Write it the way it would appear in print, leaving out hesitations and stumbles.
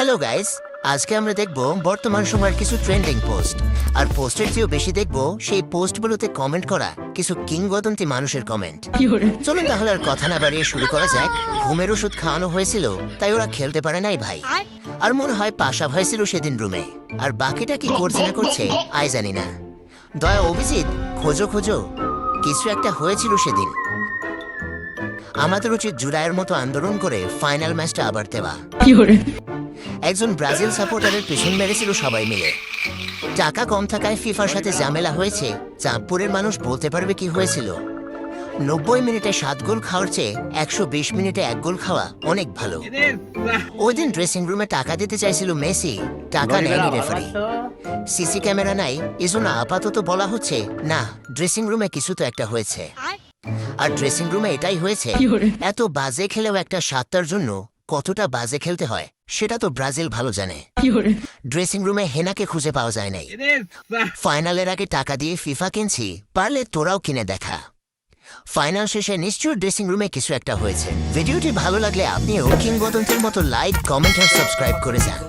Hello guys, আজকে আমরা দেখব বর্তমান সময়ের কিছু ট্রেন্ডিং পোস্ট। আর পোস্টের চেয়েও বেশি দেখব সেই পোস্টগুলোতে কমেন্ট করা কিছু কিংবদন্তি মানুষের কমেন্ট। চলুন তাহলে আর কথা না বাড়িয়ে শুরু করা যাক। ঘুমের ওষুধ খাওয়ানো হয়েছিল তাই ওরা খেলতে পারে নাই ভাই। আর মনে হয় পাশা হয়েছিল সেদিন রুমে, আর বাকিটা কি করছে না করছে আই জানি না। দয়া অভিজিৎ, খোঁজো খোঁজো, কিছু একটা হয়েছিল সেদিন। আমাদের উচিত জুলাইয়ের মতো আন্দোলন করে ফাইনাল ম্যাচটা আবার দেওয়া। একজন ব্রাজিল সাপোর্টারের পেছন মেরেছিল সবাই মিলে। টাকা কম থাকায় ফিফার সাথে ঝামেলা হয়েছে। চাঁদপুরের মানুষ বলতে পারবে কি হয়েছিল। 90 মিনিটে 7 গোল খাওয়ার চেয়ে 120 মিনিটে 1 গোল খাওয়া অনেক ভালো। ওই দিন ড্রেসিং রুমে টাকা দিতে চাইছিল মেসি, টাকা নেয়নি রেফারি। সিসি ক্যামেরা নাই, এজন্য আপাতত বলা হচ্ছে না, ড্রেসিং রুমে কিছু তো একটা হয়েছে। আর ড্রেসিং রুমে এটাই হয়েছে। এত বাজে খেলেও একটা সাতটার জন্য কতটা বাজে খেলতে হয় সেটা তো ব্রাজিল ভালো জানে। ড্রেসিং রুমে হেনাকে খুঁজে পাওয়া যায় নাই। ফাইনালের আগে টাকা দিয়ে ফিফা কিনছি, পারলে তোরাও কিনে দেখা। ফাইনাল শেষে নিশ্চয়ই ড্রেসিং রুমে কিছু একটা হয়েছে। ভিডিওটি ভালো লাগলে আপনিও কিংবদন্তির মতো লাইক, কমেন্ট আর সাবস্ক্রাইব করে যান।